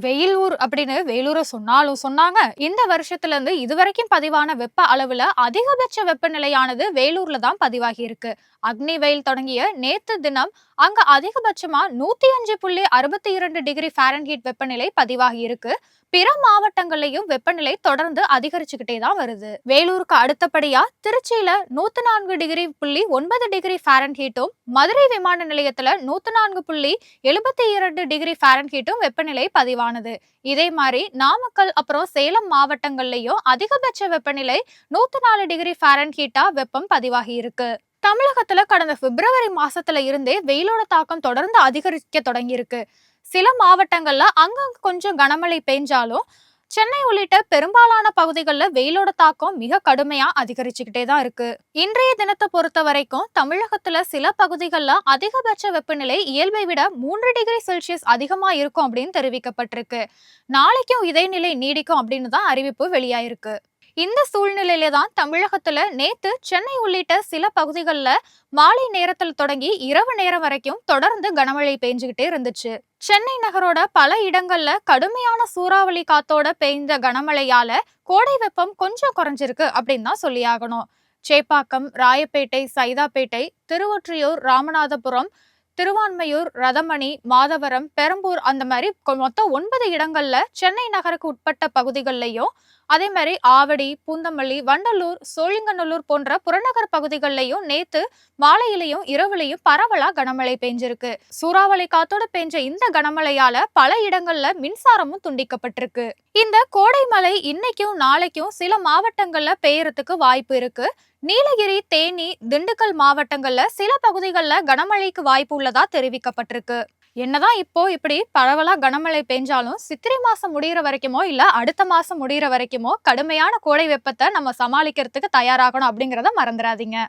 வெயிலூர் அப்படின்னு வேலூர சொன்னாலும் சொன்னாங்க. இந்த வருஷத்துல இருந்து இதுவரைக்கும் பதிவான வெப்ப அளவுல அதிகபட்ச வெப்பநிலையானது வேலூர்ல தான் பதிவாகி இருக்கு. அக்னி வெயில் தொடங்கிய நேத்து தினம் அங்க அதிகபட்சமா 105.62 டிகிரி ஃபாரன்ஹீட் வெப்பநிலை பதிவாகி இருக்கு. பிற மாவட்டங்கள்லயும் வெப்பநிலை தொடர்ந்து அதிகரிச்சுக்கிட்டே தான் வருது. வேலூருக்கு அடுத்தபடியா திருச்சியில 104.9 டிகிரி ஃபாரன்ஹீட்டும், மதுரை விமான நிலையத்துல 104.72 டிகிரி ஃபாரன்ஹீட்டும் வெப்பநிலை பதிவானது. இதே மாதிரி நாமக்கல் அப்புறம் சேலம் மாவட்டங்கள்லயும் அதிகபட்ச வெப்பநிலை 104 டிகிரி ஃபாரன்ஹீட்டா வெப்பம் பதிவாகி இருக்கு. தமிழகத்துல கடந்த பிப்ரவரி மாசத்துல இருந்தே வெயிலோட தாக்கம் தொடர்ந்து அதிகரிக்க தொடங்கி இருக்கு. சில மாவட்டங்கள்ல அங்கங்க கொஞ்சம் கனமழை பெஞ்சாலும் சென்னை உள்ளிட்ட பெரும்பாலான பகுதிகளில் வெயிலோட தாக்கம் மிக கடுமையா அதிகரிச்சுக்கிட்டே தான் இருக்கு. இன்றைய தினத்தை பொறுத்த வரைக்கும் தமிழகத்துல சில பகுதிகளில் அதிகபட்ச வெப்பநிலை இயல்பை விட 3 டிகிரி செல்சியஸ் அதிகமா இருக்கும் அப்படின்னு தெரிவிக்கப்பட்டிருக்கு. நாளைக்கும் இதே நிலை நீடிக்கும் அப்படின்னு தான் அறிவிப்பு வெளியாயிருக்கு. இந்த சூழ்நிலையில தான் தமிழகத்துல நேத்து சென்னை உள்ளிட்ட சில பகுதிகளில் மாலை நேரத்தில் தொடங்கி இரவு நேரம் வரைக்கும் தொடர்ந்து கனமழை பெஞ்சுக்கிட்டே இருந்துச்சு. சென்னை நகரோட பல இடங்கள்ல கடுமையான சூறாவளி காத்தோட பெய்த கனமழையால கோடை வெப்பம் கொஞ்சம் குறைஞ்சிருக்கு அப்படின்னு தான் சொல்லியாகணும். சேப்பாக்கம், ராயப்பேட்டை, சைதாப்பேட்டை, திருவொற்றியூர், ராமநாதபுரம், திருவான்மையூர், ரதமணி, மாதவரம், பெரம்பூர் அந்த மாதிரி மொத்தம் 9 இடங்கள்ல சென்னை நகருக்கு உட்பட்ட பகுதிகளிலையும், அதே மாதிரி ஆவடி, பூந்தமல்லி, வண்டலூர், சோழிங்கநல்லூர் போன்ற புறநகர் பகுதிகளிலையும் நேத்து மாலையிலையும் இரவுலையும் பரவலா கனமழை பெஞ்சிருக்கு. சூறாவளி காத்தோட பெஞ்ச இந்த கனமழையால பல இடங்கள்ல மின்சாரமும் துண்டிக்கப்பட்டிருக்கு. இந்த கோடை மழை இன்னைக்கும் நாளைக்கும் சில மாவட்டங்கள்ல பெய்யறதுக்கு வாய்ப்பு இருக்கு. நீலகிரி, தேனி, திண்டுக்கல் மாவட்டங்கள்ல சில பகுதிகளில் கனமழைக்கு வாய்ப்பு உள்ளதா தெரிவிக்கப்பட்டிருக்கு. என்னதான் இப்போ இப்படி பரவலா கனமழை பெஞ்சாலும் சித்திரை மாசம் முடிகிற வரைக்குமோ இல்ல அடுத்த மாசம் முடிகிற வரைக்குமோ கடுமையான கோடை வெப்பத்தை நம்ம சமாளிக்கிறதுக்கு தயாராகணும் அப்படிங்கிறத மறந்துடாதீங்க.